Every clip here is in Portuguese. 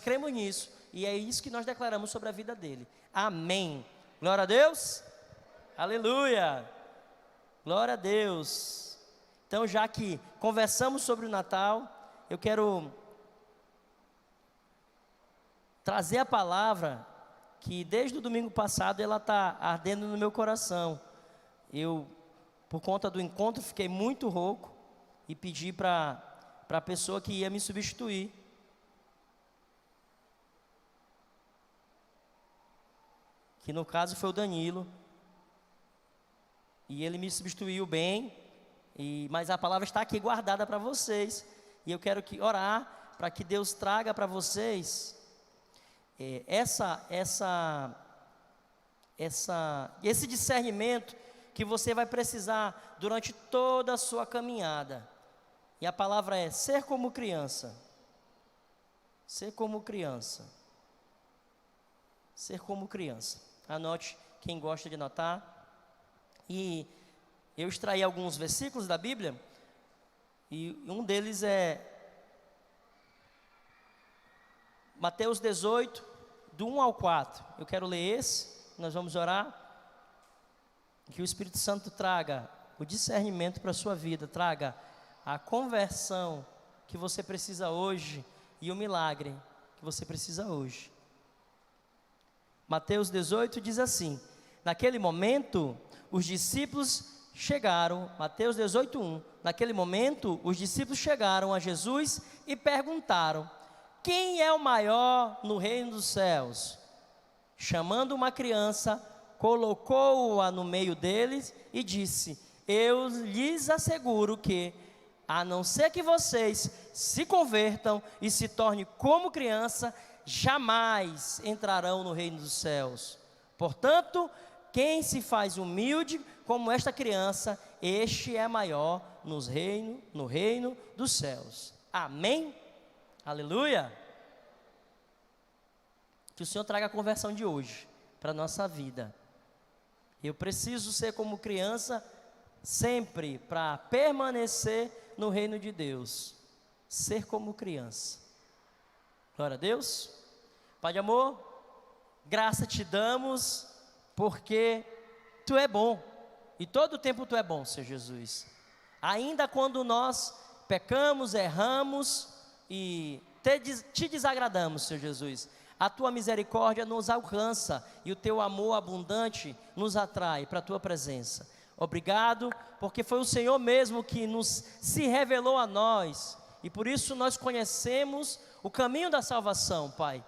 cremos nisso, e é isso que nós declaramos sobre a vida dele. Amém. Glória a Deus. Aleluia. Glória a Deus. Então, já que conversamos sobre o Natal, eu quero trazer a palavra que desde o domingo passado ela está ardendo no meu coração. Eu, por conta do encontro, fiquei muito rouco e pedi para a pessoa que ia me substituir. Que no caso foi o Danilo. E ele me substituiu bem, mas a palavra está aqui guardada para vocês. E eu quero orar para que Deus traga para vocês esse discernimento que você vai precisar durante toda a sua caminhada. E a palavra é ser como criança. Ser como criança. Ser como criança. Anote, quem gosta de anotar. E eu extraí alguns versículos da Bíblia, e um deles é Mateus 18, do 1 ao 4. Eu quero ler esse, nós vamos orar, que o Espírito Santo traga o discernimento para a sua vida, traga a conversão que você precisa hoje, e o milagre que você precisa hoje. Mateus 18 diz assim: naquele momento, os discípulos chegaram, Mateus 18:1. Naquele momento, os discípulos chegaram a Jesus e perguntaram: quem é o maior no reino dos céus? Chamando uma criança, colocou-a no meio deles e disse: eu lhes asseguro que, a não ser que vocês se convertam e se tornem como criança, jamais entrarão no reino dos céus. Portanto, quem se faz humilde como esta criança, este é maior no reino dos céus. Amém? Aleluia. Que o Senhor traga a conversão de hoje para a nossa vida. Eu preciso ser como criança sempre para permanecer no reino de Deus. Ser como criança. Glória a Deus. Pai de amor, graça te damos, porque Tu é bom, e todo o tempo Tu é bom, Senhor Jesus. Ainda quando nós pecamos, erramos e te desagradamos, Senhor Jesus, a Tua misericórdia nos alcança e o Teu amor abundante nos atrai para a Tua presença. Obrigado, porque foi o Senhor mesmo que se revelou a nós, e por isso nós conhecemos o caminho da salvação, Pai.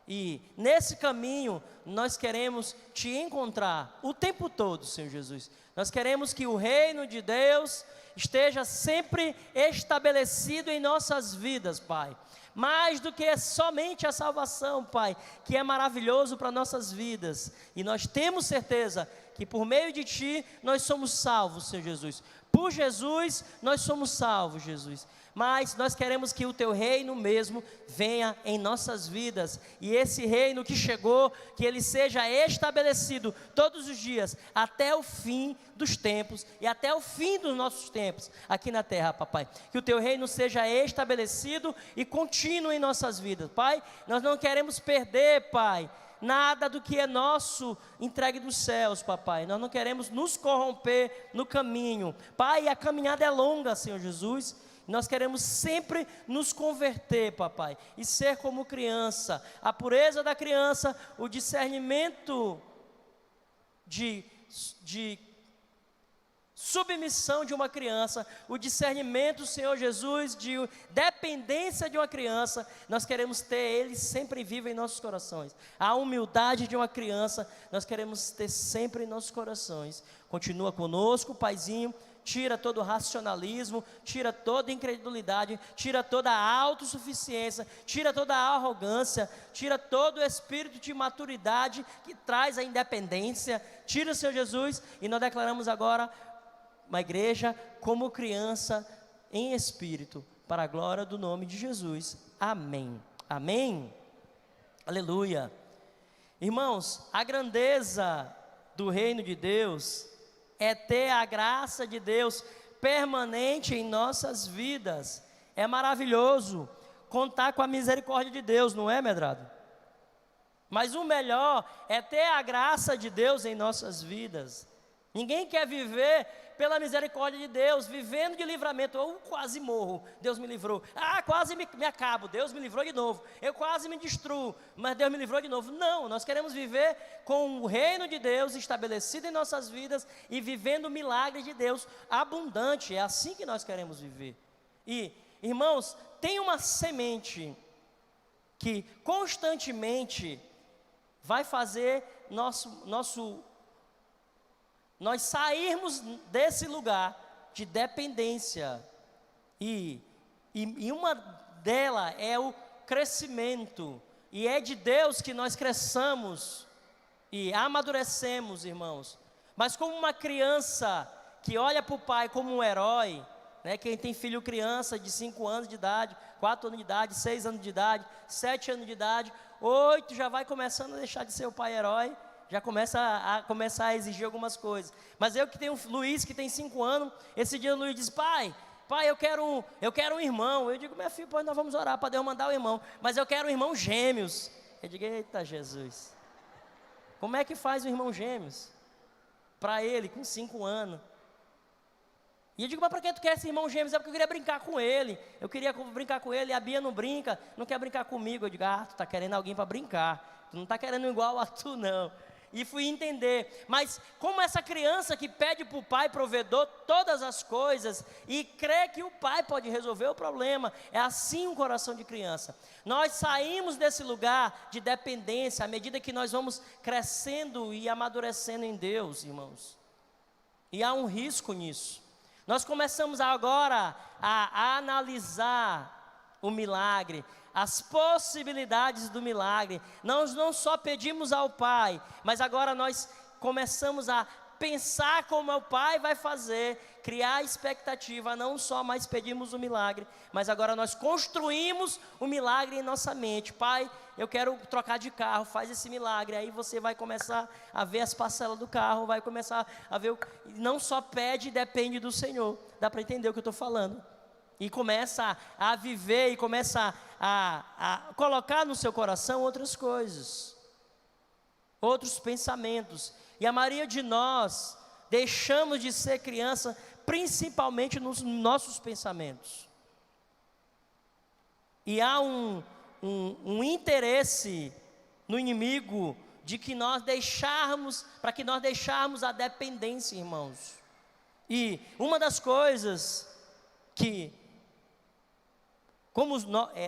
E nesse caminho nós queremos Te encontrar o tempo todo, Senhor Jesus. Nós queremos que o reino de Deus esteja sempre estabelecido em nossas vidas, Pai. Mais do que somente a salvação, Pai, que é maravilhoso para nossas vidas. E nós temos certeza que por meio de Ti nós somos salvos, Senhor Jesus. Por Jesus nós somos salvos, Jesus. Mas nós queremos que o Teu reino mesmo venha em nossas vidas, e esse reino que chegou, que ele seja estabelecido todos os dias, até o fim dos tempos, e até o fim dos nossos tempos, aqui na terra, Papai. Que o Teu reino seja estabelecido e contínuo em nossas vidas, Pai. Nós não queremos perder, Pai, nada do que é nosso entregue dos céus, Papai. Nós não queremos nos corromper no caminho, Pai. A caminhada é longa, Senhor Jesus. Nós queremos sempre nos converter, Papai, e ser como criança, a pureza da criança, o discernimento de submissão de uma criança, o discernimento, Senhor Jesus, de dependência de uma criança. Nós queremos ter ele sempre vivo em nossos corações. A humildade de uma criança, nós queremos ter sempre em nossos corações. Continua conosco, Paizinho. Tira todo o racionalismo, tira toda a incredulidade, tira toda a autossuficiência, tira toda a arrogância, tira todo o espírito de maturidade que traz a independência. Tira, Senhor Jesus, e nós declaramos agora uma igreja como criança em espírito, para a glória do nome de Jesus. Amém. Amém. Aleluia. Irmãos, a grandeza do reino de Deus é ter a graça de Deus permanente em nossas vidas. É maravilhoso contar com a misericórdia de Deus, não é, Medrado? Mas o melhor é ter a graça de Deus em nossas vidas. Ninguém quer viver pela misericórdia de Deus, vivendo de livramento. Eu quase morro, Deus me livrou. Quase me acabo, Deus me livrou de novo. Eu quase me destruo, mas Deus me livrou de novo. Não, nós queremos viver com o reino de Deus estabelecido em nossas vidas e vivendo o milagre de Deus abundante. É assim que nós queremos viver. E, irmãos, tem uma semente que constantemente vai fazer nós sairmos desse lugar de dependência, e uma delas é o crescimento, e é de Deus que nós cresçamos e amadurecemos, irmãos. Mas como uma criança que olha para o pai como um herói, né? Quem tem filho criança de 5 anos de idade, 4 anos de idade, 6 anos de idade, 7 anos de idade, 8 já vai começando a deixar de ser o pai herói, já começa a exigir algumas coisas. Mas eu que tenho o Luiz, que tem 5 anos, esse dia o Luiz diz: pai, eu quero um irmão. Eu digo: meu filho, pois nós vamos orar para Deus mandar o irmão, mas eu quero um irmão gêmeos. Eu digo: eita Jesus, como é que faz um irmão gêmeos? Para ele, com 5 anos. E eu digo: mas para que tu quer esse irmão gêmeos? É porque eu queria brincar com ele. Eu queria brincar com ele, e a Bia não brinca, não quer brincar comigo. Eu digo: tu está querendo alguém para brincar, tu não está querendo igual a tu não. E fui entender, mas como essa criança que pede para o pai provedor todas as coisas e crê que o pai pode resolver o problema, é assim um coração de criança. Nós saímos desse lugar de dependência à medida que nós vamos crescendo e amadurecendo em Deus, irmãos. E há um risco nisso. Nós começamos agora a analisar o milagre, as possibilidades do milagre. Nós não só pedimos ao Pai, mas agora nós começamos a pensar como o Pai vai fazer, criar expectativa. Não só mais pedimos o milagre, mas agora nós construímos o milagre em nossa mente. Pai, eu quero trocar de carro, faz esse milagre. Aí você vai começar a ver as parcelas do carro, vai começar a ver, não só pede, depende do Senhor. Dá para entender o que eu estou falando? E começa a viver e começa a colocar no seu coração outras coisas, outros pensamentos. E a maioria de nós deixamos de ser criança principalmente nos nossos pensamentos. E há um interesse no inimigo de que nós deixarmos a dependência, irmãos. E uma das coisas que, como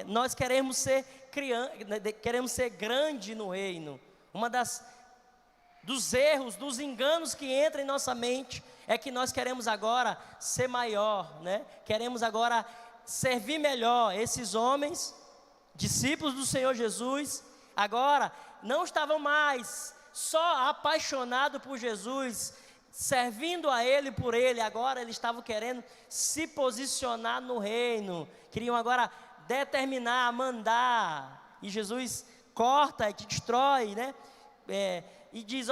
nós queremos ser grande no reino, dos erros, dos enganos que entram em nossa mente, é que nós queremos agora ser maior, né? Queremos agora servir melhor. Esses homens, discípulos do Senhor Jesus, agora não estavam mais só apaixonados por Jesus, servindo a Ele por Ele. Agora eles estavam querendo se posicionar no reino, queriam agora determinar, mandar. E Jesus corta e te destrói, né? E diz: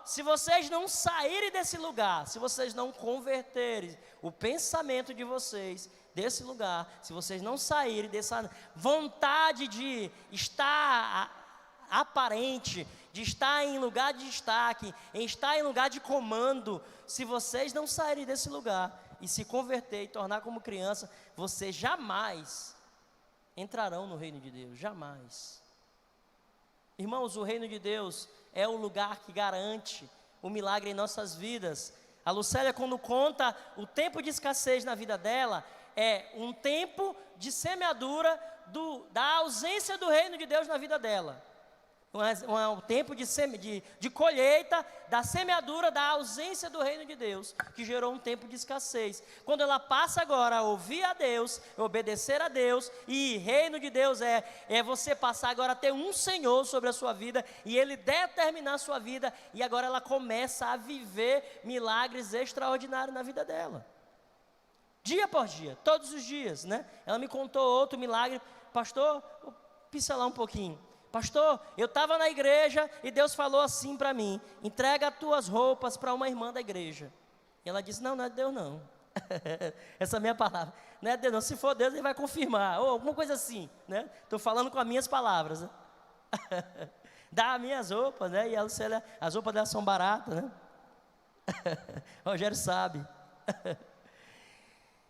se vocês não saírem desse lugar, se vocês não converterem o pensamento de vocês desse lugar, se vocês não saírem dessa vontade de estar aparente, de estar em lugar de destaque, em estar em lugar de comando, se vocês não saírem desse lugar e se converter e tornar como criança, vocês jamais entrarão no reino de Deus, jamais. Irmãos, o reino de Deus é o lugar que garante o milagre em nossas vidas. A Lucélia, quando conta o tempo de escassez na vida dela, é um tempo de semeadura da ausência do reino de Deus na vida dela. Um tempo de colheita, da semeadura, da ausência do reino de Deus, que gerou um tempo de escassez. Quando ela passa agora a ouvir a Deus, obedecer a Deus, e reino de Deus é você passar agora a ter um Senhor sobre a sua vida, e Ele determinar a sua vida, e agora ela começa a viver milagres extraordinários na vida dela. Dia por dia, todos os dias, né? Ela me contou outro milagre. Pastor, vou pincelar um pouquinho. Pastor, eu estava na igreja e Deus falou assim para mim: entrega as tuas roupas para uma irmã da igreja. E ela disse: não é de Deus não. Essa é a minha palavra. Não é Deus, não. Se for Deus, ele vai confirmar. Ou alguma coisa assim, né? Estou falando com as minhas palavras, né? Dá as minhas roupas, né? E a Lucélia, as roupas dela são baratas, né? Rogério sabe.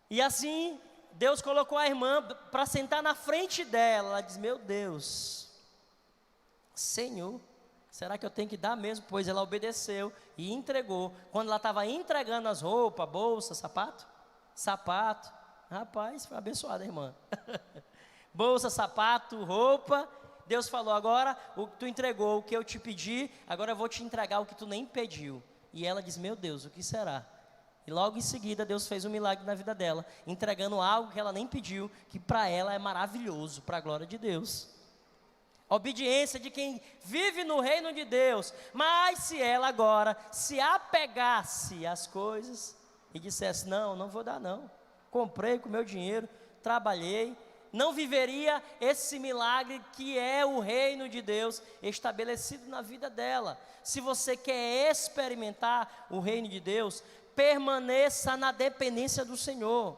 E assim, Deus colocou a irmã para sentar na frente dela. Ela diz: meu Deus, Senhor, será que eu tenho que dar mesmo? Pois ela obedeceu e entregou. Quando ela estava entregando as roupas, bolsa, sapato, rapaz, foi abençoada a irmã. Bolsa, sapato, roupa. Deus falou: agora tu entregou o que eu te pedi, agora eu vou te entregar o que tu nem pediu. E ela diz: meu Deus, o que será? E logo em seguida Deus fez um milagre na vida dela, entregando algo que ela nem pediu, que para ela é maravilhoso, para a glória de Deus. A obediência de quem vive no reino de Deus. Mas se ela agora se apegasse às coisas e dissesse: não, não vou dar não, comprei com meu dinheiro, trabalhei, não viveria esse milagre que é o reino de Deus estabelecido na vida dela. Se você quer experimentar o reino de Deus, permaneça na dependência do Senhor.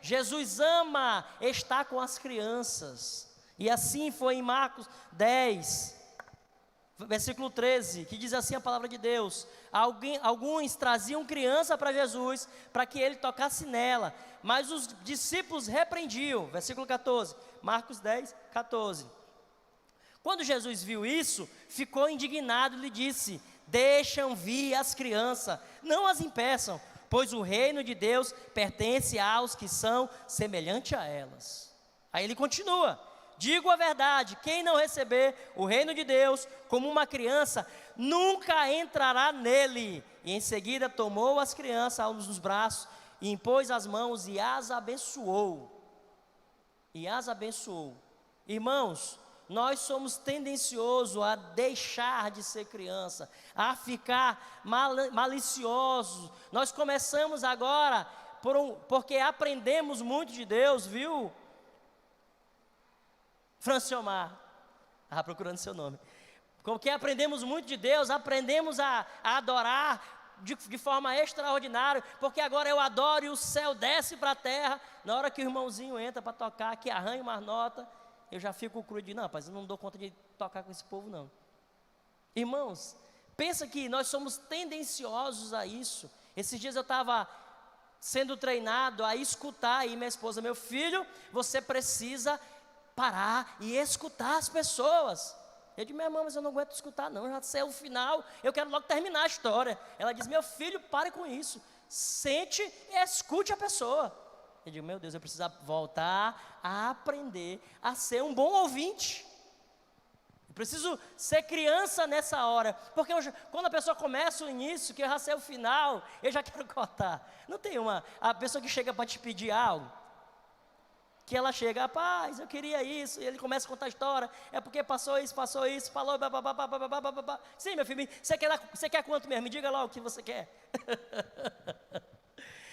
Jesus ama estar com as crianças. E assim foi em Marcos 10, versículo 13, que diz assim a palavra de Deus: alguns traziam criança para Jesus, para que ele tocasse nela, mas os discípulos repreendiam. Versículo 14, Marcos 10, 14. Quando Jesus viu isso, ficou indignado e lhe disse: deixam vir as crianças, não as impeçam, pois o reino de Deus pertence aos que são semelhantes a elas. Aí ele continua: digo a verdade, quem não receber o reino de Deus como uma criança, nunca entrará nele. E em seguida tomou as crianças nos braços, e impôs as mãos e as abençoou. Irmãos, nós somos tendenciosos a deixar de ser criança, a ficar maliciosos. Nós começamos agora, porque aprendemos muito de Deus, viu? Franciomar, estava procurando seu nome. Porque aprendemos muito de Deus, aprendemos a adorar de forma extraordinária, porque agora eu adoro e o céu desce para a terra. Na hora que o irmãozinho entra para tocar, que arranha umas notas, eu já fico cru de: não, rapaz, eu não dou conta de tocar com esse povo não. Irmãos, pensa que nós somos tendenciosos a isso. Esses dias eu estava sendo treinado a escutar, e minha esposa: meu filho, você precisa parar e escutar as pessoas. Eu disse: minha irmã, mas eu não aguento escutar não, já sei o final, eu quero logo terminar a história. Ela diz: meu filho, pare com isso, sente e escute a pessoa. Eu digo: meu Deus, eu preciso voltar a aprender a ser um bom ouvinte. Eu preciso ser criança nessa hora, porque quando a pessoa começa o início, que eu já sei o final, eu já quero cortar. Não tem a pessoa que chega para te pedir algo, que ela chega: rapaz, eu queria isso, e ele começa a contar a história, é porque passou isso, falou, babá. Sim, meu filho, você quer quanto mesmo? Me diga logo o que você quer.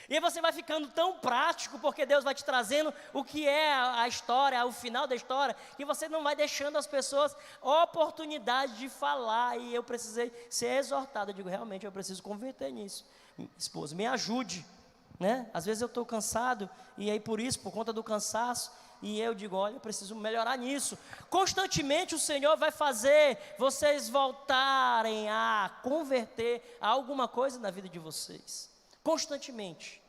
E aí você vai ficando tão prático, porque Deus vai te trazendo o que é a história, o final da história, que você não vai deixando as pessoas oportunidade de falar. E eu precisei ser exortado. Eu digo: realmente eu preciso converter nisso. Esposa, me ajude, né? Às vezes eu estou cansado, e aí por conta do cansaço, e eu digo: olha, eu preciso melhorar nisso. Constantemente o Senhor vai fazer vocês voltarem a converter a alguma coisa na vida de vocês. Constantemente,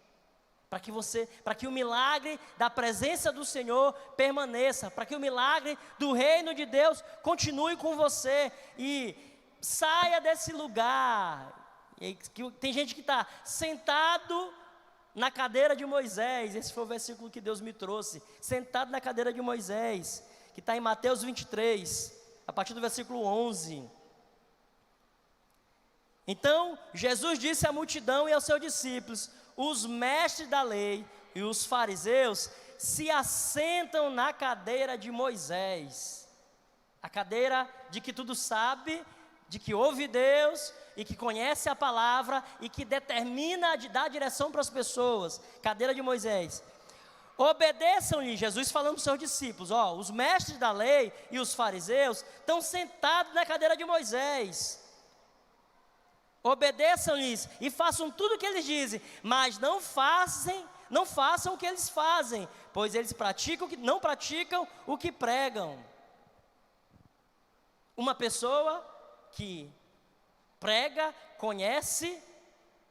para que o milagre da presença do Senhor permaneça, para que o milagre do reino de Deus continue com você e saia desse lugar. E tem gente que está sentado na cadeira de Moisés. Esse foi o versículo que Deus me trouxe, sentado na cadeira de Moisés, que está em Mateus 23, a partir do versículo 11. Então, Jesus disse à multidão e aos seus discípulos: os mestres da lei e os fariseus se assentam na cadeira de Moisés. A cadeira de que tudo sabe, de que ouve Deus e que conhece a palavra e que determina de dar direção para as pessoas. Cadeira de Moisés. Obedeçam-lhe, Jesus falando para os seus discípulos: os mestres da lei e os fariseus estão sentados na cadeira de Moisés. obedeçam-lhes e façam tudo o que eles dizem, mas não façam o que eles fazem, pois eles não praticam o que pregam. Uma pessoa que prega, conhece,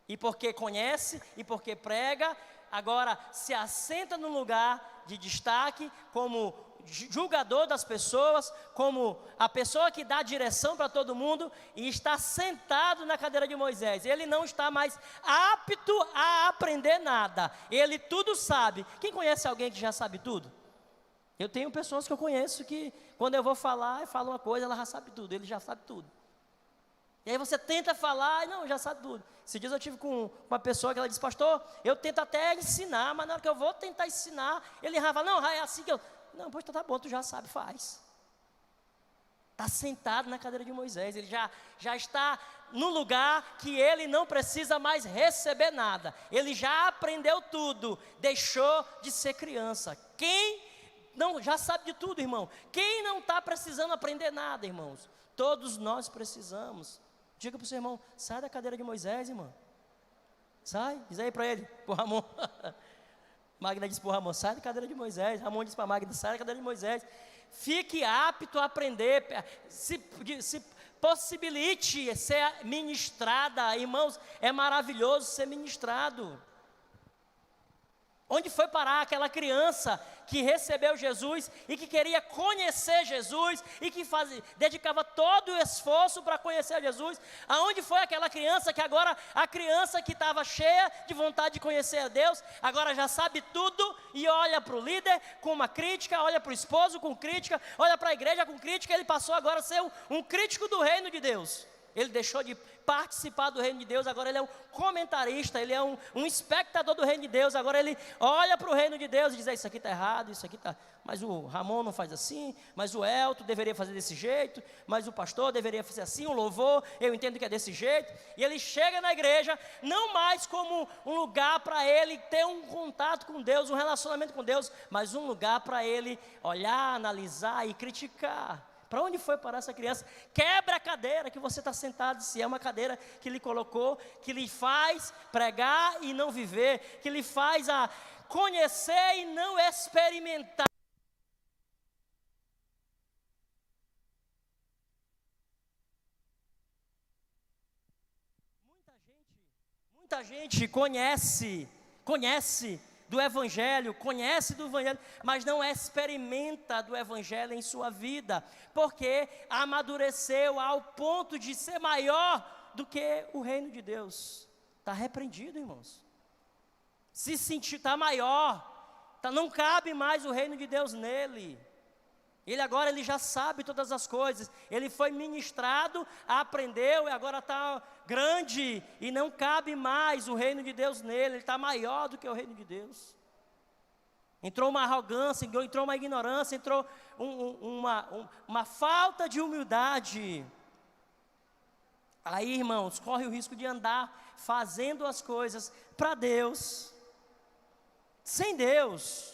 e porque prega, agora se assenta num lugar de destaque, como julgador das pessoas, como a pessoa que dá direção para todo mundo, e está sentado na cadeira de Moisés. Ele não está mais apto a aprender nada, ele tudo sabe. Quem conhece alguém que já sabe tudo? Eu tenho pessoas que eu conheço que, quando eu vou falar, eu falo uma coisa, ela já sabe tudo, ele já sabe tudo. E aí você tenta falar, e não, já sabe tudo. Esses dias eu tive com uma pessoa que ela disse: pastor, eu tento até ensinar, mas na hora que eu vou tentar ensinar, ele fala: não, é assim que eu... Não, pois tá bom, tu já sabe, faz. Está sentado na cadeira de Moisés, ele já está no lugar que ele não precisa mais receber nada. Ele já aprendeu tudo, deixou de ser criança. Quem não já sabe de tudo, irmão? Quem não está precisando aprender nada, irmãos? Todos nós precisamos. Diga para o seu irmão: sai da cadeira de Moisés, irmão. Sai, diz aí para ele, para o Ramon. Magda disse para o Ramon: sai da cadeira de Moisés. Ramon disse para Magda: sai da cadeira de Moisés. Fique apto a aprender, se possibilite ser ministrada. Irmãos, é maravilhoso ser ministrado. Onde foi parar aquela criança que recebeu Jesus e que queria conhecer Jesus e que dedicava todo o esforço para conhecer Jesus? Aonde foi aquela criança que agora, a criança que estava cheia de vontade de conhecer a Deus, agora já sabe tudo e olha para o líder com uma crítica, olha para o esposo com crítica, olha para a igreja com crítica? Ele passou agora a ser um crítico do reino de Deus. Ele deixou de participar do reino de Deus, agora ele é um comentarista, ele é um espectador do reino de Deus. Agora ele olha para o reino de Deus e diz: isso aqui está errado, isso aqui está... Mas o Ramon não faz assim, mas o Elton deveria fazer desse jeito, mas o pastor deveria fazer assim, o louvor, eu entendo que é desse jeito. E ele chega na igreja, não mais como um lugar para ele ter um contato com Deus, um relacionamento com Deus, mas um lugar para ele olhar, analisar e criticar. Para onde foi parar essa criança? Quebra a cadeira que você está sentado, se é uma cadeira que lhe colocou, que lhe faz pregar e não viver, que lhe faz a conhecer e não experimentar. Muita gente conhece do Evangelho, mas não experimenta do Evangelho em sua vida, porque amadureceu ao ponto de ser maior do que o reino de Deus. Está repreendido, irmãos. Se sentir, está maior, não cabe mais o reino de Deus nele. Ele já sabe todas as coisas, ele foi ministrado, aprendeu e agora está grande e não cabe mais o reino de Deus nele, ele está maior do que o reino de Deus. Entrou uma arrogância, entrou uma ignorância, entrou uma falta de humildade. Aí, irmãos, corre o risco de andar fazendo as coisas para Deus, sem Deus.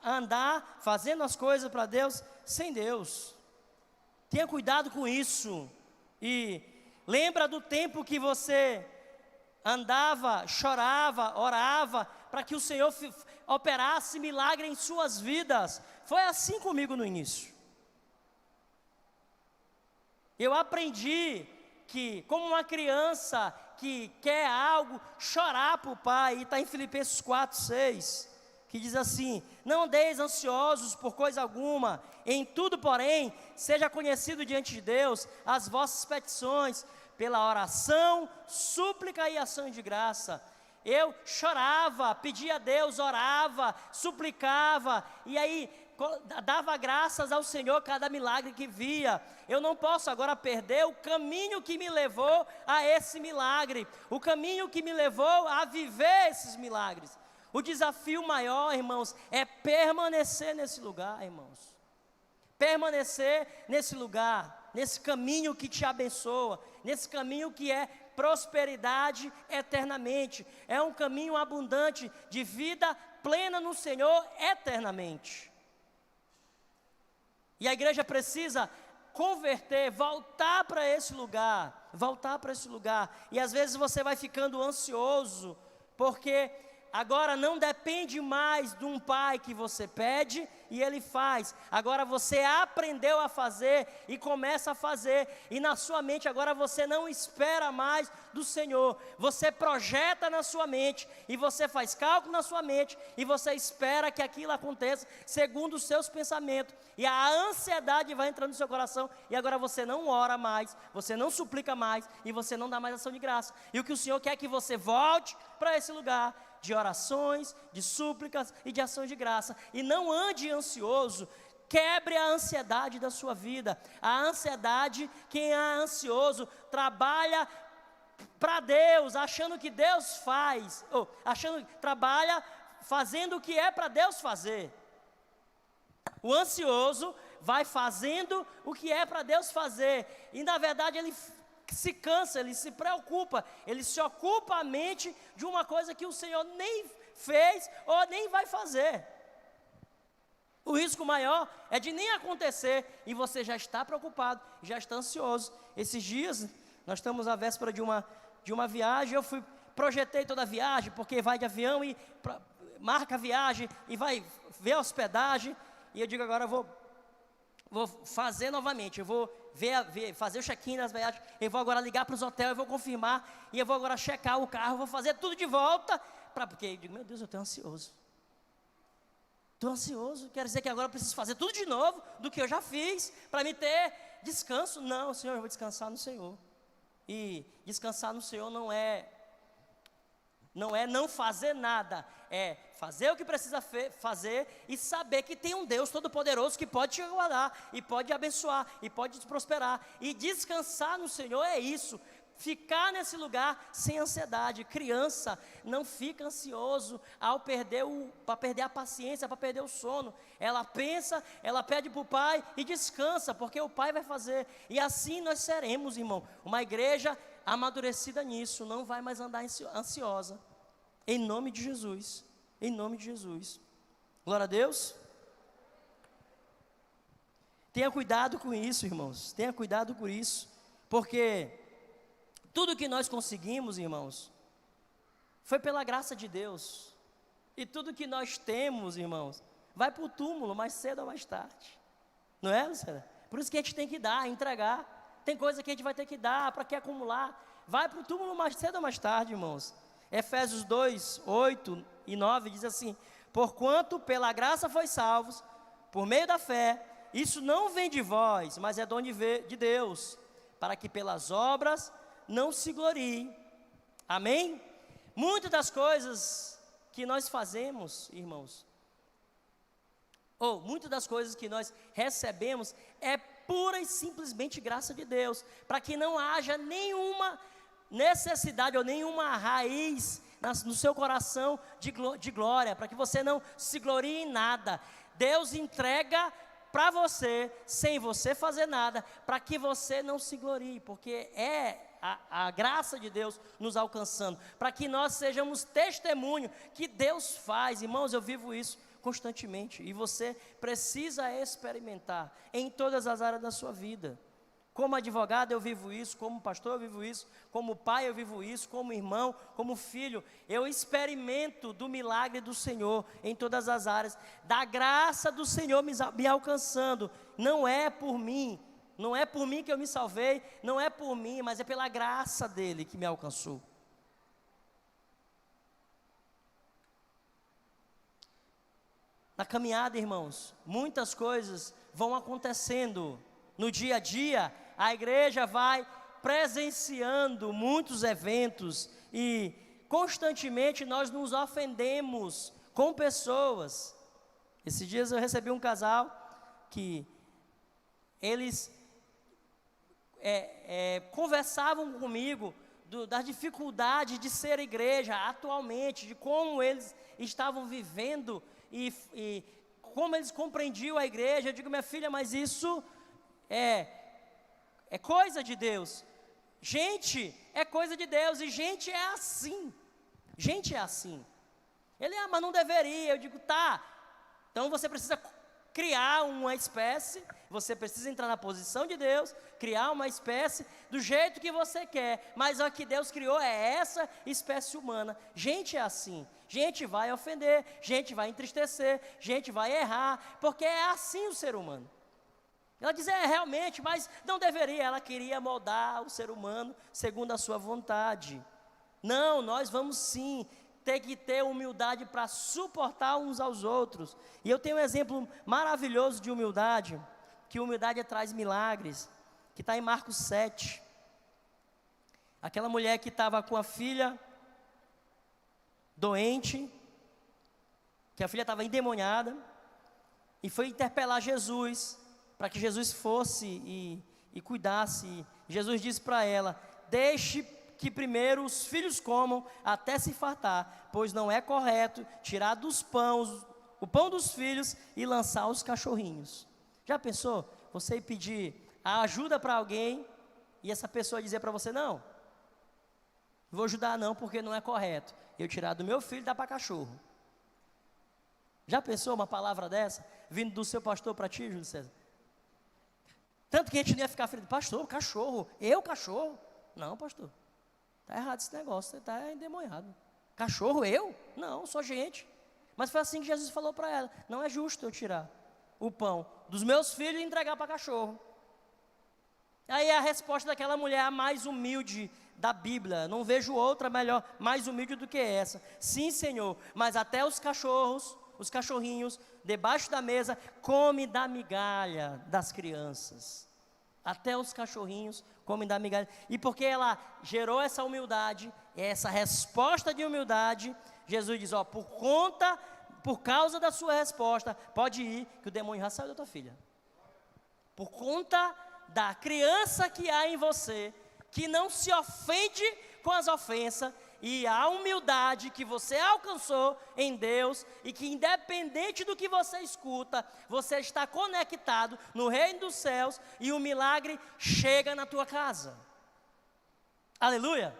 Andar fazendo as coisas para Deus sem Deus. Tenha cuidado com isso. E lembra do tempo que você andava, chorava, orava para que o Senhor operasse milagre em suas vidas. Foi assim comigo no início. Eu aprendi que, como uma criança que quer algo, chorar para o pai. E está em Filipenses 4:6. Que diz assim: não andeis ansiosos por coisa alguma, em tudo, porém, seja conhecido diante de Deus as vossas petições, pela oração, súplica e ação de graça. Eu chorava, pedia a Deus, orava, suplicava, e aí dava graças ao Senhor cada milagre que via. Eu não posso agora perder o caminho que me levou a esse milagre, o caminho que me levou a viver esses milagres. O desafio maior, irmãos, é permanecer nesse lugar, irmãos. Permanecer nesse lugar, nesse caminho que te abençoa, nesse caminho que é prosperidade eternamente. É um caminho abundante de vida plena no Senhor eternamente. E a igreja precisa converter, voltar para esse lugar. voltar para esse lugar. E às vezes você vai ficando ansioso, porque agora não depende mais de um pai que você pede e ele faz. Agora você aprendeu a fazer e começa a fazer. E na sua mente agora você não espera mais do Senhor. Você projeta na sua mente e você faz cálculo na sua mente e você espera que aquilo aconteça segundo os seus pensamentos. E a ansiedade vai entrando no seu coração e agora você não ora mais, você não suplica mais e você não dá mais ação de graça. E o que o Senhor quer é que você volte para esse lugar de orações, de súplicas e de ação de graça. E não ande ansioso, quebre a ansiedade da sua vida. A ansiedade, quem é ansioso, trabalha para Deus, achando que Deus faz, trabalha fazendo o que é para Deus fazer. O ansioso vai fazendo o que é para Deus fazer, e na verdade ele se cansa, ele se preocupa, ele se ocupa a mente de uma coisa que o Senhor nem fez ou nem vai fazer. O risco maior é de nem acontecer e você já está preocupado, já está ansioso. Esses dias, nós estamos à véspera de uma viagem, eu projetei toda a viagem, porque vai de avião e marca a viagem e vai ver a hospedagem, e eu digo agora eu vou fazer novamente, eu vou fazer o check-in das viagens, eu vou agora ligar para os hotéis, eu vou confirmar, e eu vou agora checar o carro, eu vou fazer tudo de volta, porque eu digo, meu Deus, eu estou ansioso. Estou ansioso, quer dizer que agora eu preciso fazer tudo de novo, do que eu já fiz, para me ter descanso. Não, Senhor, eu vou descansar no Senhor. E descansar no Senhor não é não fazer nada, é fazer o que precisa fazer e saber que tem um Deus Todo-Poderoso que pode te guardar, e pode abençoar, e pode te prosperar. E descansar no Senhor é isso, ficar nesse lugar sem ansiedade. Criança não fica ansioso para perder a paciência, para perder o sono. Ela pensa, ela pede para o pai e descansa, porque o pai vai fazer. E assim nós seremos, irmão, uma igreja amadurecida nisso, não vai mais andar ansiosa, em nome de Jesus, em nome de Jesus. Glória a Deus. Tenha cuidado com isso, irmãos, tenha cuidado com isso, porque tudo que nós conseguimos, irmãos, foi pela graça de Deus, e tudo que nós temos, irmãos, vai para o túmulo mais cedo ou mais tarde, não é, Luciana? Por isso que a gente tem que dar, entregar. Tem coisa que a gente vai ter que dar, para que acumular, vai para o túmulo mais cedo ou mais tarde, irmãos. Efésios 2, 8 e 9 diz assim: porquanto pela graça fois salvos, por meio da fé, isso não vem de vós, mas é dom de Deus, para que pelas obras não se glorie. Amém? Muitas das coisas que nós fazemos, irmãos, muitas das coisas que nós recebemos, é pura e simplesmente graça de Deus, para que não haja nenhuma necessidade ou nenhuma raiz no seu coração de glória, para que você não se glorie em nada. Deus entrega para você, sem você fazer nada, para que você não se glorie, porque é a graça de Deus nos alcançando, para que nós sejamos testemunho que Deus faz. Irmãos, eu vivo isso constantemente, e você precisa experimentar em todas as áreas da sua vida. Como advogado eu vivo isso, como pastor eu vivo isso, como pai eu vivo isso, como irmão, como filho, eu experimento do milagre do Senhor em todas as áreas, da graça do Senhor me alcançando. Não é por mim, não é por mim que eu me salvei, não é por mim, mas é pela graça dele que me alcançou. Na caminhada, irmãos, muitas coisas vão acontecendo no dia a dia. A igreja vai presenciando muitos eventos e constantemente nós nos ofendemos com pessoas. Esses dias eu recebi um casal que eles conversavam comigo da dificuldade de ser igreja atualmente, de como eles estavam vivendo e como eles compreendiam a igreja. Eu digo, minha filha, mas isso é coisa de Deus. Gente é coisa de Deus, e gente é assim. Gente é assim. Ele, mas não deveria. Eu digo, tá, então você precisa criar uma espécie, você precisa entrar na posição de Deus, criar uma espécie do jeito que você quer, mas o que Deus criou é essa espécie humana. Gente é assim, gente vai ofender, gente vai entristecer, gente vai errar, porque é assim o ser humano. Ela diz, realmente, mas não deveria, ela queria moldar o ser humano segundo a sua vontade. Não, nós vamos sim ter que ter humildade para suportar uns aos outros. E eu tenho um exemplo maravilhoso de humildade, que humildade traz milagres, que está em Marcos 7. Aquela mulher que estava com a filha doente, que a filha estava endemoniada, e foi interpelar Jesus, para que Jesus fosse e cuidasse. Jesus disse para ela, deixe que primeiro os filhos comam até se fartar, pois não é correto tirar o pão dos filhos e lançar aos cachorrinhos. Já pensou? Você ir pedir a ajuda para alguém e essa pessoa dizer para você, não vou ajudar não, porque não é correto eu tirar do meu filho e dar para cachorro. Já pensou uma palavra dessa, vindo do seu pastor para ti, Júlio César? Tanto que a gente não ia ficar feliz, pastor, cachorro, eu cachorro? Não, pastor. Está errado esse negócio, você está endemoniado. Cachorro, eu? Não, sou gente. Mas foi assim que Jesus falou para ela, não é justo eu tirar o pão dos meus filhos e entregar para cachorro. Aí a resposta daquela mulher, a mais humilde da Bíblia, não vejo outra melhor, mais humilde do que essa. Sim, Senhor, mas até os cachorrinhos, debaixo da mesa, come da migalha das crianças. Até os cachorrinhos comem da migalha. E porque ela gerou essa humildade, essa resposta de humildade, Jesus diz, por causa da sua resposta, pode ir, que o demônio já saiu da tua filha. Por conta da criança que há em você, que não se ofende com as ofensas, e a humildade que você alcançou em Deus, e que independente do que você escuta, você está conectado no reino dos céus, e o milagre chega na tua casa. Aleluia!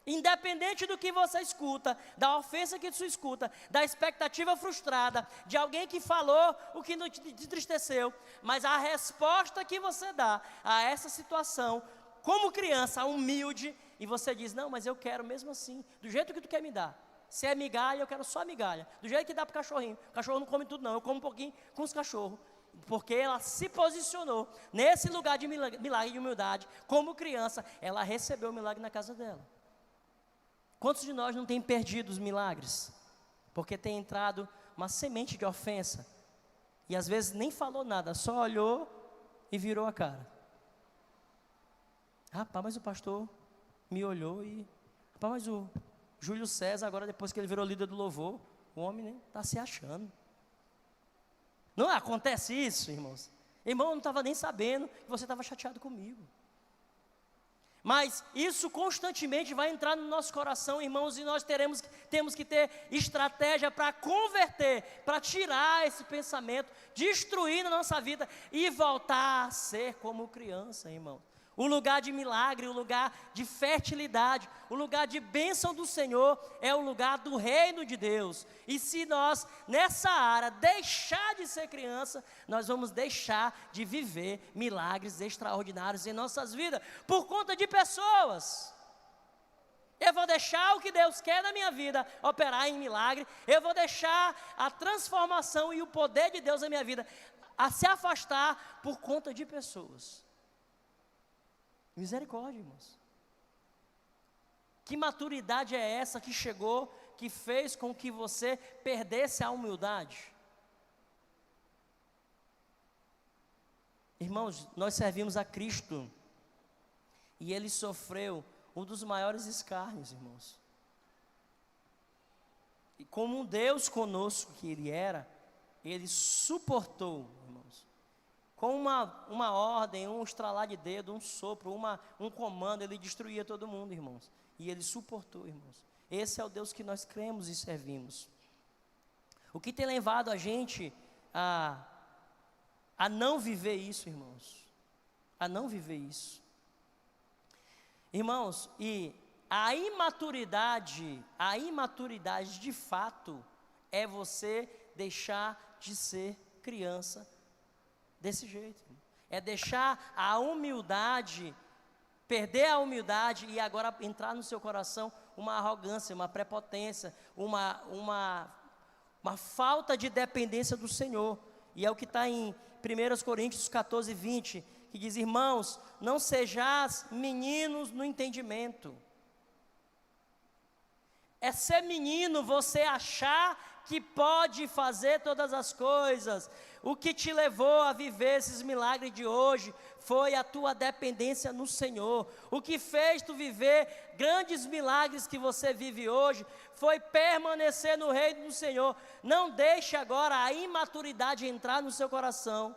Independente do que você escuta, da ofensa que você escuta, da expectativa frustrada, de alguém que falou o que não te entristeceu, mas a resposta que você dá a essa situação, como criança humilde, e você diz, não, mas eu quero mesmo assim, do jeito que tu quer me dar. Se é migalha, eu quero só migalha. Do jeito que dá para o cachorrinho. O cachorro não come tudo não, eu como um pouquinho com os cachorros. Porque ela se posicionou nesse lugar de milagre e humildade. Como criança, ela recebeu o milagre na casa dela. Quantos de nós não tem perdido os milagres? Porque tem entrado uma semente de ofensa. E às vezes nem falou nada, só olhou e virou a cara. Rapaz, mas o pastor me olhou e... Rapaz, mas o Júlio César, agora depois que ele virou líder do louvor, o homem está se achando. Não acontece isso, irmãos? Irmão, eu não estava nem sabendo que você estava chateado comigo. Mas isso constantemente vai entrar no nosso coração, irmãos, e nós temos que ter estratégia para converter, para tirar esse pensamento, destruir na nossa vida e voltar a ser como criança, irmão. O lugar de milagre, o lugar de fertilidade, o lugar de bênção do Senhor é o lugar do reino de Deus. E se nós, nessa área, deixar de ser criança, nós vamos deixar de viver milagres extraordinários em nossas vidas, por conta de pessoas. Eu vou deixar o que Deus quer na minha vida operar em milagre, eu vou deixar a transformação e o poder de Deus na minha vida a se afastar por conta de pessoas. Misericórdia, irmãos. Que maturidade é essa que chegou, que fez com que você perdesse a humildade? Irmãos, nós servimos a Cristo, e Ele sofreu um dos maiores escárnios, irmãos. E como um Deus conosco que Ele era, Ele suportou, irmãos. Com uma ordem, um estralar de dedo, um sopro, um comando, Ele destruía todo mundo, irmãos. E Ele suportou, irmãos. Esse é o Deus que nós cremos e servimos. O que tem levado a gente a não viver isso, irmãos? A não viver isso. Irmãos, e a imaturidade de fato, é você deixar de ser criança desse jeito. É deixar a humildade, perder a humildade e agora entrar no seu coração uma arrogância, uma prepotência, uma falta de dependência do Senhor. E é o que está em 1 Coríntios 14, 20, que diz: irmãos, não sejais meninos no entendimento. É ser menino você achar que pode fazer todas as coisas. O que te levou a viver esses milagres de hoje foi a tua dependência no Senhor. O que fez tu viver grandes milagres que você vive hoje foi permanecer no reino do Senhor. Não deixe agora a imaturidade entrar no seu coração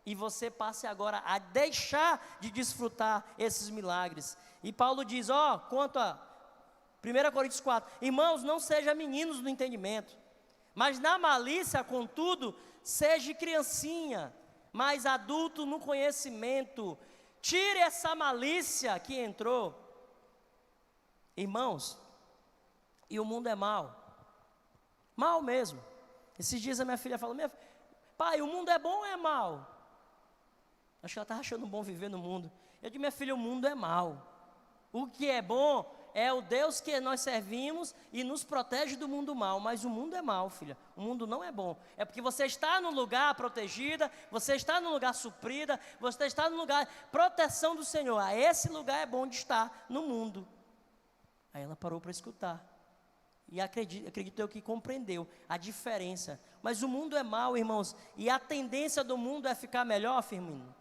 e você passe agora a deixar de desfrutar esses milagres. E Paulo diz, quanto a 1 Coríntios 4, irmãos, não sejam meninos no entendimento, mas na malícia, contudo, seja criancinha, mas adulto no conhecimento. Tire essa malícia que entrou. Irmãos, e o mundo é mau, mal mesmo. Esses dias a minha filha falou, pai, o mundo é bom ou é mau? Acho que ela está achando bom viver no mundo. Eu digo, minha filha, o mundo é mau. O que é bom é o Deus que nós servimos e nos protege do mundo mal. Mas o mundo é mau, filha. O mundo não é bom. É porque você está no lugar protegida, você está no lugar suprida, você está no lugar proteção do Senhor. Esse lugar é bom de estar no mundo. Aí ela parou para escutar. E acredito eu que compreendeu a diferença. Mas o mundo é mau, irmãos. E a tendência do mundo é ficar melhor, Firmino?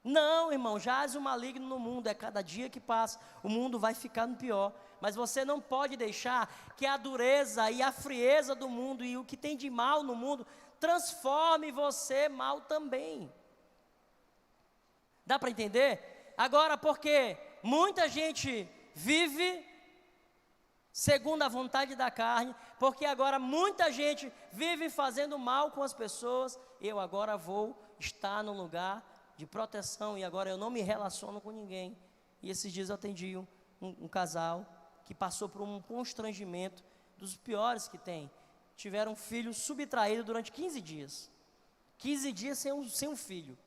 Não, irmão, jaz o maligno no mundo, é cada dia que passa, o mundo vai ficando pior, mas você não pode deixar que a dureza e a frieza do mundo e o que tem de mal no mundo transforme você mal também. Dá para entender? Agora, porque muita gente vive segundo a vontade da carne, porque agora muita gente vive fazendo mal com as pessoas, eu agora vou estar no lugar de proteção e agora eu não me relaciono com ninguém. E esses dias eu atendi um casal que passou por um constrangimento dos piores que tem. Tiveram um filho subtraído durante 15 dias. 15 dias sem um filho.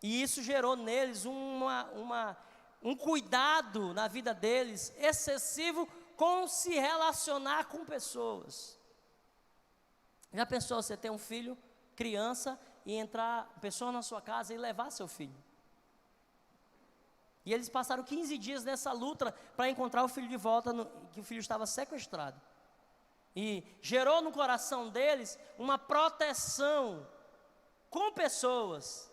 E isso gerou neles um cuidado na vida deles excessivo com se relacionar com pessoas. Já pensou você ter um filho, criança, e entrar pessoa na sua casa e levar seu filho? E eles passaram 15 dias nessa luta para encontrar o filho de volta, que o filho estava sequestrado. E gerou no coração deles uma proteção com pessoas.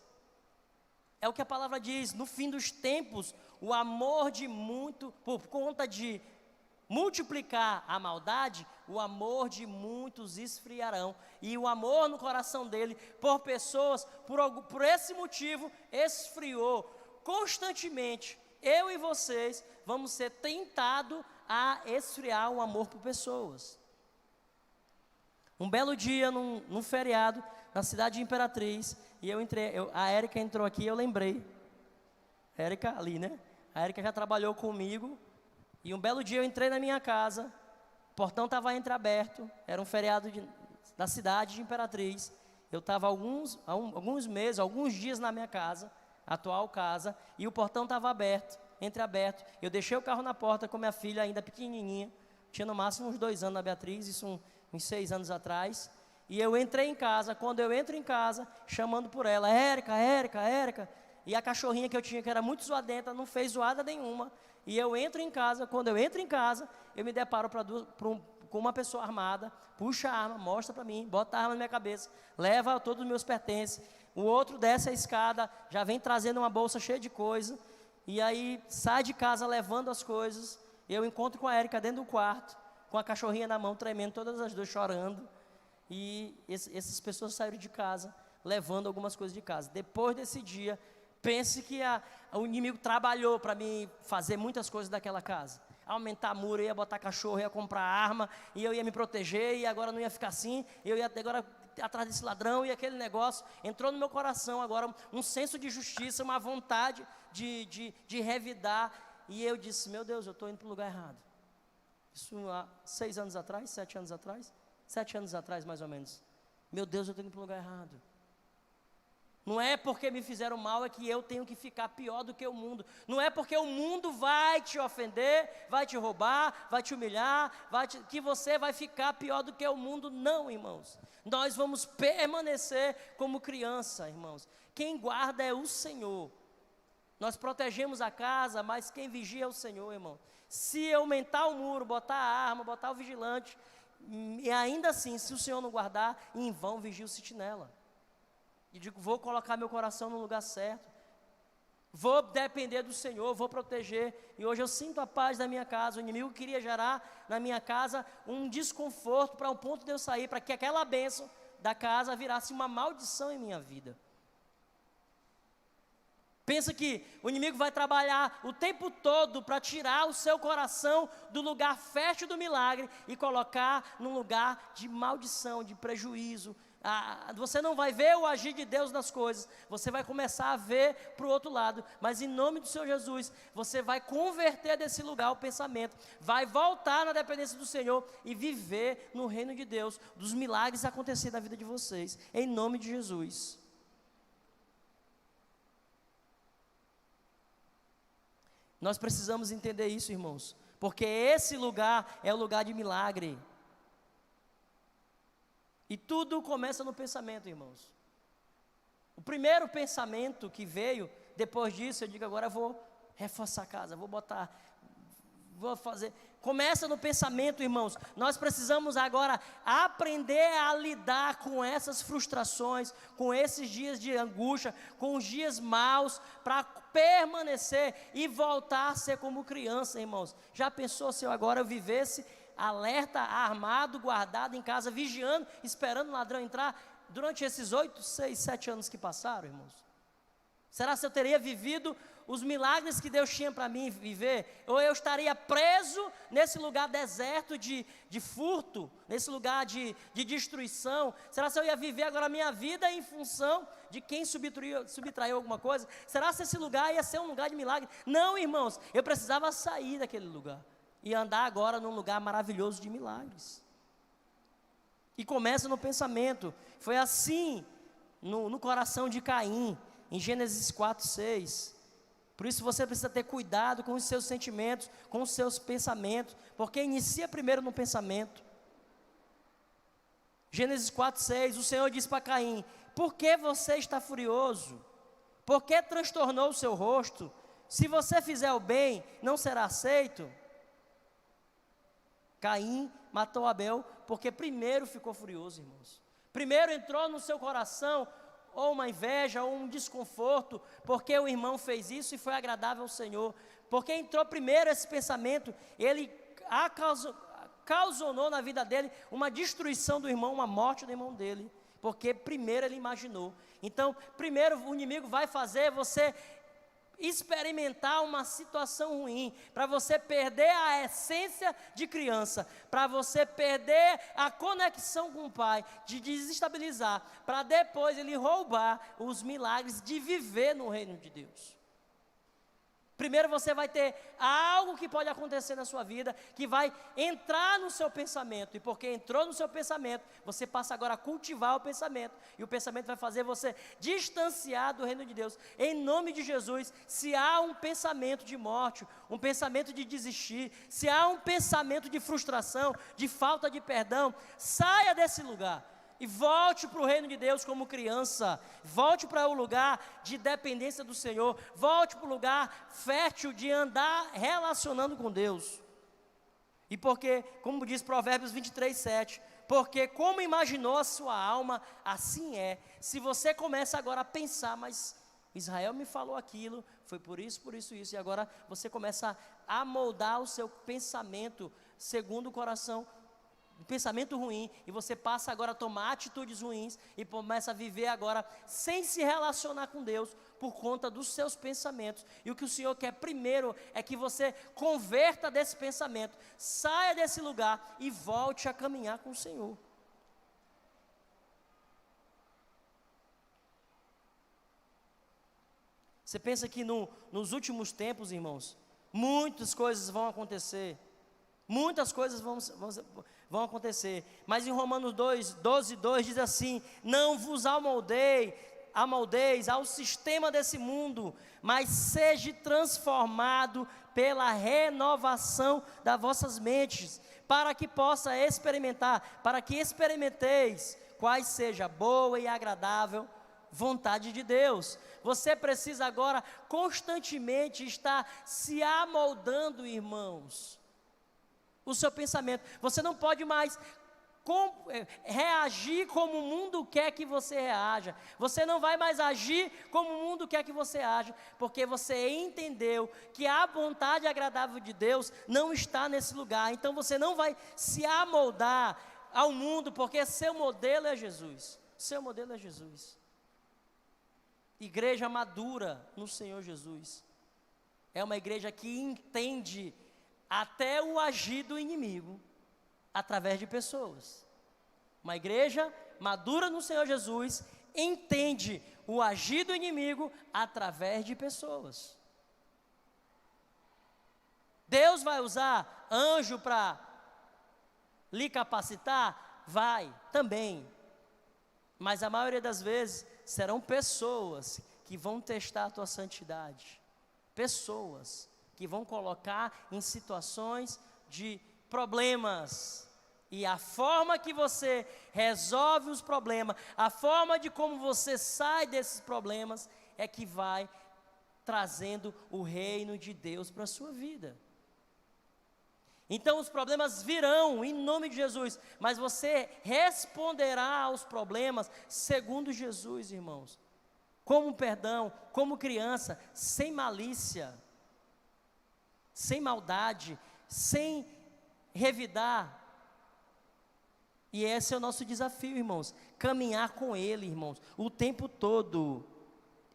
É o que a palavra diz, no fim dos tempos, o amor de muito, por conta de multiplicar a maldade, o amor de muitos esfriarão. E o amor no coração dele, por pessoas, por esse motivo, esfriou constantemente. Eu e vocês vamos ser tentados a esfriar o amor por pessoas. Um belo dia, num feriado, na cidade de Imperatriz, e a Érica entrou aqui e eu lembrei. A Érica ali, né? A Érica já trabalhou comigo. E um belo dia eu entrei na minha casa, o portão estava entreaberto, era um feriado da cidade de Imperatriz. Eu estava alguns meses, alguns dias na minha casa, atual casa, e o portão estava entreaberto. Eu deixei o carro na porta com minha filha ainda pequenininha, tinha no máximo uns 2 anos na Beatriz, isso uns 6 anos atrás. E eu entrei em casa, quando eu entro em casa, chamando por ela, Érica, Érica, Érica. E a cachorrinha que eu tinha, que era muito zoadenta, não fez zoada nenhuma. E eu entro em casa, quando eu entro em casa, eu me deparo com uma pessoa armada, puxa a arma, mostra para mim, bota a arma na minha cabeça, leva todos os meus pertences. O outro desce a escada, já vem trazendo uma bolsa cheia de coisa, e aí sai de casa levando as coisas. Eu encontro com a Érica dentro do quarto, com a cachorrinha na mão, tremendo, todas as duas chorando. E essas pessoas saíram de casa, levando algumas coisas de casa. Depois desse dia, pense que o inimigo trabalhou para mim fazer muitas coisas daquela casa. Aumentar muro, eu ia botar cachorro, eu ia comprar arma, e eu ia me proteger, e agora não ia ficar assim, eu ia agora atrás desse ladrão, e aquele negócio entrou no meu coração agora, um senso de justiça, uma vontade de revidar, e eu disse, meu Deus, eu estou indo para o lugar errado. Isso há 6 anos atrás, 7 anos atrás, 7 anos atrás mais ou menos. Meu Deus, eu tenho que ir para o lugar errado. Não é porque me fizeram mal é que eu tenho que ficar pior do que o mundo. Não é porque o mundo vai te ofender, vai te roubar, vai te humilhar, que você vai ficar pior do que o mundo. Não, irmãos. Nós vamos permanecer como criança, irmãos. Quem guarda é o Senhor. Nós protegemos a casa, mas quem vigia é o Senhor, irmão. Se aumentar o muro, botar a arma, botar o vigilante, e ainda assim, se o Senhor não guardar, em vão vigia o sentinela. E digo, vou colocar meu coração no lugar certo, vou depender do Senhor, vou proteger. E hoje eu sinto a paz da minha casa. O inimigo queria gerar na minha casa um desconforto para o ponto de eu sair, para que aquela bênção da casa virasse uma maldição em minha vida. Pensa que o inimigo vai trabalhar o tempo todo para tirar o seu coração do lugar fértil do milagre e colocar num lugar de maldição, de prejuízo. Você não vai ver o agir de Deus nas coisas, você vai começar a ver para o outro lado, mas em nome do Senhor Jesus, você vai converter desse lugar o pensamento, vai voltar na dependência do Senhor e viver no reino de Deus, dos milagres acontecer na vida de vocês, em nome de Jesus. Nós precisamos entender isso, irmãos, porque esse lugar é o lugar de milagre. E tudo começa no pensamento, irmãos. O primeiro pensamento que veio, depois disso, eu digo, agora eu vou reforçar a casa, vou fazer. Começa no pensamento, irmãos. Nós precisamos agora aprender a lidar com essas frustrações, com esses dias de angústia, com os dias maus, para permanecer e voltar a ser como criança, irmãos. Já pensou se eu agora vivesse alerta, armado, guardado em casa, vigiando, esperando o ladrão entrar, durante esses 8, 6, 7 anos que passaram, irmãos? Será que eu teria vivido os milagres que Deus tinha para mim viver? Ou eu estaria preso nesse lugar deserto de furto, nesse lugar de destruição? Será que eu ia viver agora a minha vida em função de quem subtraiu alguma coisa? Será que esse lugar ia ser um lugar de milagre? Não, irmãos, eu precisava sair daquele lugar e andar agora num lugar maravilhoso de milagres. E começa no pensamento. Foi assim no coração de Caim, em Gênesis 4, 6. Por isso você precisa ter cuidado com os seus sentimentos, com os seus pensamentos, porque inicia primeiro no pensamento. Gênesis 4, 6, o Senhor disse para Caim: por que você está furioso? Por que transtornou o seu rosto? Se você fizer o bem, não será aceito? Caim matou Abel porque primeiro ficou furioso, irmãos. Primeiro entrou no seu coração ou uma inveja, ou um desconforto, porque o irmão fez isso e foi agradável ao Senhor. Porque entrou primeiro esse pensamento, ele causou na vida dele uma destruição do irmão, uma morte do irmão dele. Porque primeiro ele imaginou. Então, primeiro o inimigo vai fazer você experimentar uma situação ruim, para você perder a essência de criança, para você perder a conexão com o Pai, de desestabilizar, para depois ele roubar os milagres de viver no reino de Deus. Primeiro você vai ter algo que pode acontecer na sua vida, que vai entrar no seu pensamento, e porque entrou no seu pensamento, você passa agora a cultivar o pensamento, e o pensamento vai fazer você distanciar do reino de Deus. Em nome de Jesus, se há um pensamento de morte, um pensamento de desistir, se há um pensamento de frustração, de falta de perdão, saia desse lugar. E volte para o reino de Deus como criança. Volte para o lugar de dependência do Senhor. Volte para o lugar fértil de andar relacionando com Deus. E porque, como diz Provérbios 23, 7, porque como imaginou a sua alma, assim é. Se você começa agora a pensar, mas Israel me falou aquilo, foi por isso, isso, e agora você começa a moldar o seu pensamento segundo o coração, pensamento ruim, e você passa agora a tomar atitudes ruins, e começa a viver agora sem se relacionar com Deus, por conta dos seus pensamentos. E o que o Senhor quer primeiro é que você converta desse pensamento, saia desse lugar e volte a caminhar com o Senhor. Você pensa que nos últimos tempos, irmãos, muitas coisas vão acontecer, muitas coisas vão acontecer. Mas em Romanos 12:2 diz assim: não vos amoldeis ao sistema desse mundo, mas seja transformado pela renovação das vossas mentes, para que experimenteis quais seja a boa e agradável vontade de Deus. Você precisa agora constantemente estar se amoldando, irmãos, o seu pensamento. Você não pode mais reagir como o mundo quer que você reaja. Você não vai mais agir como o mundo quer que você haja, porque você entendeu que a vontade agradável de Deus não está nesse lugar. Então você não vai se amoldar ao mundo, porque seu modelo é Jesus. Seu modelo é Jesus. Igreja madura no Senhor Jesus é uma igreja que entende até o agir do inimigo através de pessoas. Uma igreja madura no Senhor Jesus entende o agir do inimigo através de pessoas. Deus vai usar anjo para lhe capacitar? Vai, também. Mas a maioria das vezes serão pessoas que vão testar a tua santidade. Pessoas que vão colocar em situações de problemas. E a forma que você resolve os problemas, a forma de como você sai desses problemas, é que vai trazendo o reino de Deus para a sua vida. Então os problemas virão em nome de Jesus, mas você responderá aos problemas segundo Jesus, irmãos. Como perdão, como criança, sem malícia, sem maldade, sem revidar. E esse é o nosso desafio, irmãos, caminhar com Ele, irmãos, o tempo todo.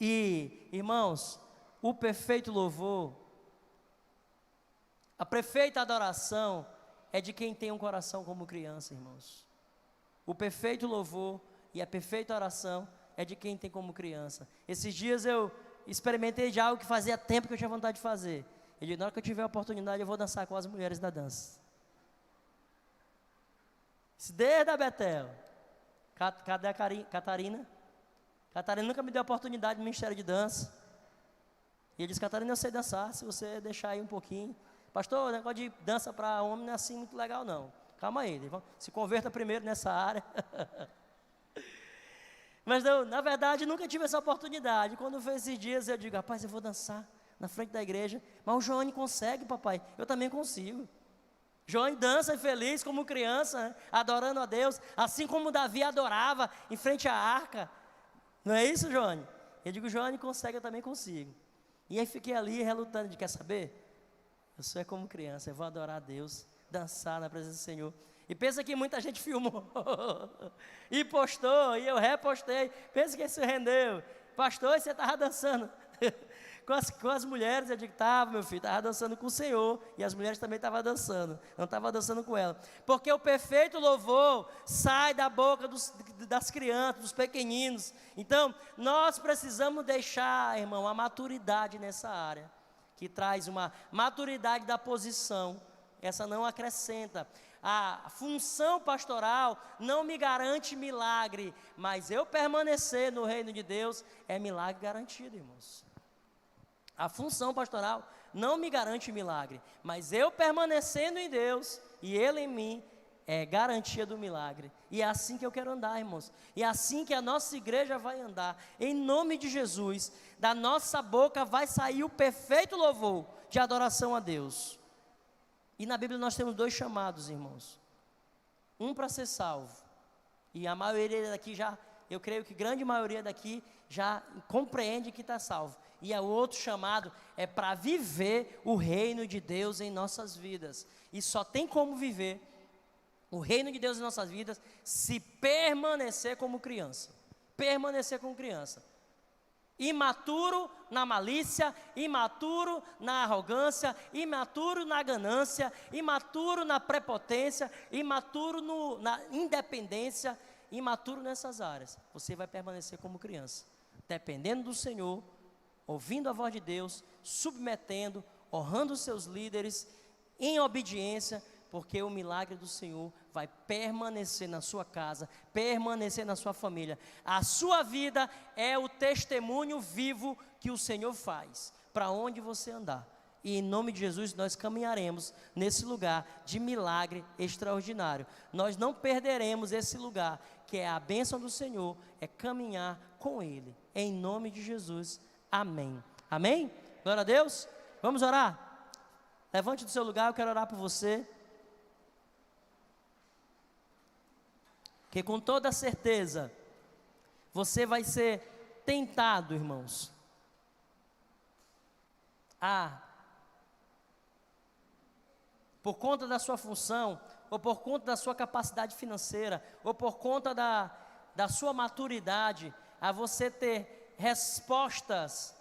E, irmãos, o perfeito louvor, a perfeita adoração é de quem tem um coração como criança, irmãos. O perfeito louvor e a perfeita oração é de quem tem como criança. Esses dias eu experimentei de algo que fazia tempo que eu tinha vontade de fazer. Eu disse, na hora que eu tiver a oportunidade, eu vou dançar com as mulheres da dança. Desde a Betel. Cadê a Catarina? Catarina nunca me deu a oportunidade no ministério de dança. E ele disse, Catarina, eu sei dançar, se você deixar aí um pouquinho. Pastor, o negócio de dança para homem não é assim muito legal não. Calma aí, se converta primeiro nessa área. Mas eu, na verdade, nunca tive essa oportunidade. Quando foi esses dias, eu digo, rapaz, eu vou dançar na frente da igreja. Mas o Joane consegue, papai, eu também consigo. Joane dança feliz como criança, né? Adorando a Deus, assim como Davi adorava em frente à arca. Não é isso, Joane? Eu digo, Joane consegue, eu também consigo. E aí fiquei ali relutando de, quer saber? Eu sou como criança, eu vou adorar a Deus, dançar na presença do Senhor. E pensa que muita gente filmou e postou, e eu repostei. Pensa que isso rendeu. Pastor, você estava dançando com as mulheres. Eu digo, estava, meu filho, estava dançando com o Senhor. E as mulheres também estavam dançando, não estava dançando com ela. Porque o perfeito louvor sai da boca das crianças, dos pequeninos. Então, nós precisamos deixar, irmão, a maturidade nessa área, que traz uma maturidade da posição. Essa não acrescenta. A função pastoral não me garante milagre, mas eu permanecer no reino de Deus é milagre garantido, irmãos. A função pastoral não me garante milagre, mas eu permanecendo em Deus e Ele em mim é garantia do milagre. E é assim que eu quero andar, irmãos. E é assim que a nossa igreja vai andar. Em nome de Jesus, da nossa boca vai sair o perfeito louvor de adoração a Deus. E na Bíblia nós temos 2 chamados, irmãos. Um para ser salvo. E a maioria daqui já, eu creio que grande maioria daqui já compreende que está salvo. E o outro chamado é para viver o reino de Deus em nossas vidas. E só tem como viver o reino de Deus em nossas vidas se permanecer como criança. Permanecer como criança. Imaturo na malícia, imaturo na arrogância, imaturo na ganância, imaturo na prepotência, imaturo na independência, imaturo nessas áreas. Você vai permanecer como criança, dependendo do Senhor, ouvindo a voz de Deus, submetendo, honrando os seus líderes, em obediência, porque o milagre do Senhor vai permanecer na sua casa, permanecer na sua família. A sua vida é o testemunho vivo que o Senhor faz, para onde você andar. E em nome de Jesus nós caminharemos nesse lugar de milagre extraordinário. Nós não perderemos esse lugar, que é a bênção do Senhor, é caminhar com Ele. Em nome de Jesus, amém. Amém? Glória a Deus. Vamos orar? Levante do seu lugar, eu quero orar por você. Que com toda certeza, você vai ser tentado, irmãos, por conta da sua função, ou por conta da sua capacidade financeira, ou por conta da sua maturidade, a você ter respostas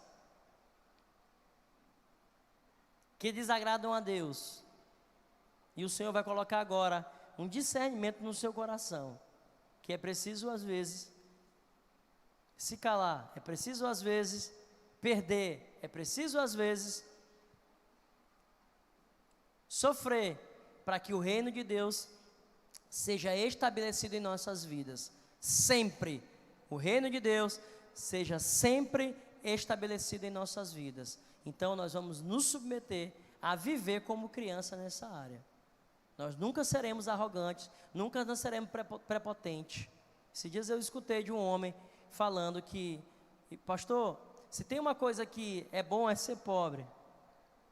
que desagradam a Deus. E o Senhor vai colocar agora um discernimento no seu coração, que é preciso às vezes se calar, é preciso às vezes perder, é preciso às vezes sofrer, para que o reino de Deus seja estabelecido em nossas vidas, sempre, o reino de Deus seja sempre estabelecido em nossas vidas. Então nós vamos nos submeter a viver como criança nessa área. Nós nunca seremos arrogantes, nunca nós seremos prepotentes. Esses dias eu escutei de um homem falando que, pastor, se tem uma coisa que é bom é ser pobre.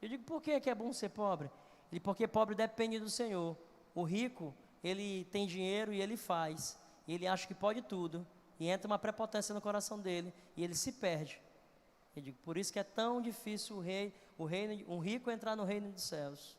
Eu digo, por que é bom ser pobre? Ele, porque pobre depende do Senhor. O rico, ele tem dinheiro e ele faz. E ele acha que pode tudo. E entra uma prepotência no coração dele e ele se perde. Eu digo, por isso que é tão difícil um rico entrar no reino dos céus.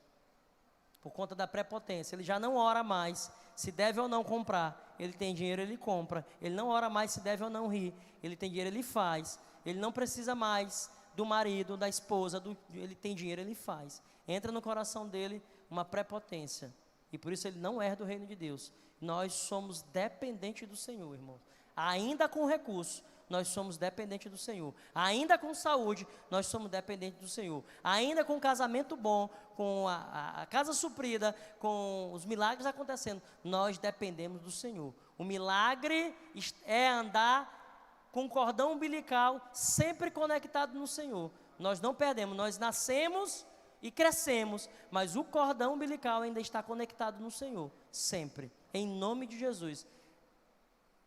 Por conta da prepotência. Ele já não ora mais se deve ou não comprar. Ele tem dinheiro, ele compra. Ele não ora mais se deve ou não rir. Ele tem dinheiro, ele faz. Ele não precisa mais do marido, da esposa, ele tem dinheiro, ele faz. Entra no coração dele uma prepotência. E por isso ele não herda o reino de Deus. Nós somos dependentes do Senhor, irmão. Ainda com recurso, nós somos dependentes do Senhor. Ainda com saúde, nós somos dependentes do Senhor. Ainda com casamento bom, com a casa suprida, com os milagres acontecendo, nós dependemos do Senhor. O milagre é andar com o cordão umbilical sempre conectado no Senhor. Nós não perdemos, nós nascemos e crescemos, mas o cordão umbilical ainda está conectado no Senhor, sempre. Em nome de Jesus.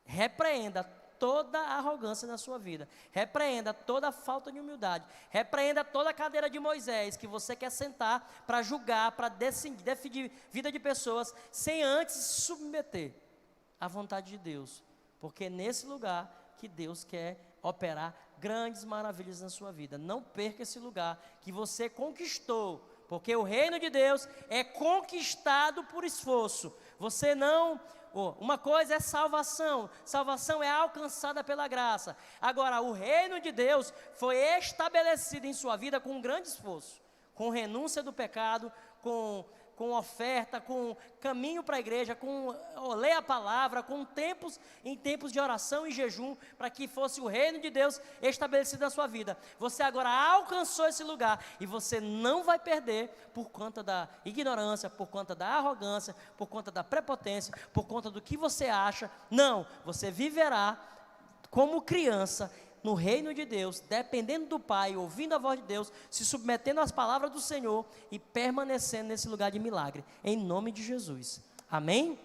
Repreenda toda a arrogância na sua vida, repreenda toda a falta de humildade, repreenda toda a cadeira de Moisés, que você quer sentar para julgar, para decidir vida de pessoas, sem antes se submeter à vontade de Deus, porque é nesse lugar que Deus quer operar grandes maravilhas na sua vida. Não perca esse lugar que você conquistou, porque o reino de Deus é conquistado por esforço. Você não... uma coisa é salvação, salvação é alcançada pela graça. Agora, o reino de Deus foi estabelecido em sua vida com um grande esforço, com renúncia do pecado, com oferta, com caminho para a igreja, com ler a palavra, em tempos de oração e jejum, para que fosse o reino de Deus estabelecido na sua vida. Você agora alcançou esse lugar e você não vai perder por conta da ignorância, por conta da arrogância, por conta da prepotência, por conta do que você acha. Não, você viverá como criança no reino de Deus, dependendo do Pai, ouvindo a voz de Deus, se submetendo às palavras do Senhor e permanecendo nesse lugar de milagre, em nome de Jesus. Amém?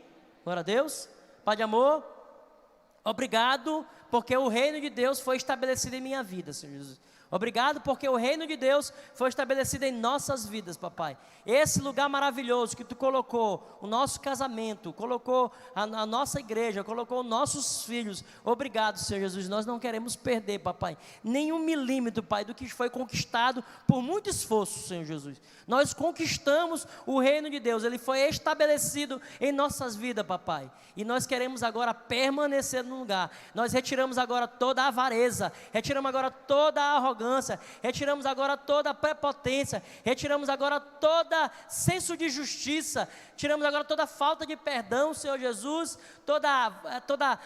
Glória a Deus. Pai de amor, obrigado, porque o reino de Deus foi estabelecido em minha vida, Senhor Jesus. Obrigado porque o reino de Deus foi estabelecido em nossas vidas, papai. Esse lugar maravilhoso que tu colocou, o nosso casamento, colocou a nossa igreja, colocou nossos filhos. Obrigado, Senhor Jesus. Nós não queremos perder, papai, nem 1 milímetro, pai, do que foi conquistado por muito esforço, Senhor Jesus. Nós conquistamos o reino de Deus, ele foi estabelecido em nossas vidas, papai. E nós queremos agora permanecer no lugar. Nós retiramos agora toda a avareza, retiramos agora toda a arrogância, retiramos agora toda a prepotência, retiramos agora toda senso de justiça, tiramos agora toda falta de perdão, Senhor Jesus, toda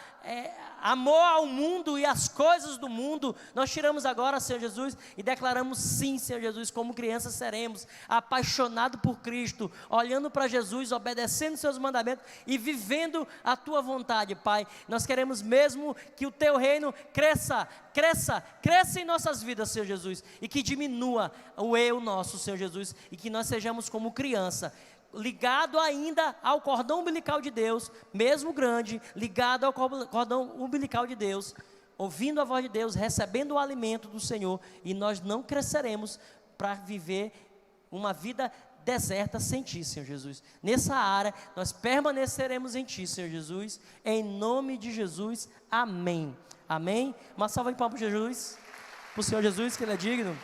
amor ao mundo e às coisas do mundo, nós tiramos agora, Senhor Jesus, e declaramos sim, Senhor Jesus, como crianças seremos, apaixonados por Cristo, olhando para Jesus, obedecendo seus mandamentos e vivendo a tua vontade, Pai. Nós queremos mesmo que o teu reino cresça em nossas vidas, Senhor Jesus, e que diminua o eu nosso, Senhor Jesus, e que nós sejamos como criança, ligado ainda ao cordão umbilical de Deus, mesmo grande, ligado ao cordão umbilical de Deus, ouvindo a voz de Deus, recebendo o alimento do Senhor, e nós não cresceremos para viver uma vida deserta sem Ti, Senhor Jesus. Nessa área, nós permaneceremos em Ti, Senhor Jesus, em nome de Jesus, amém. Amém? Uma salva de palmas para Jesus, para o Senhor Jesus, que Ele é digno.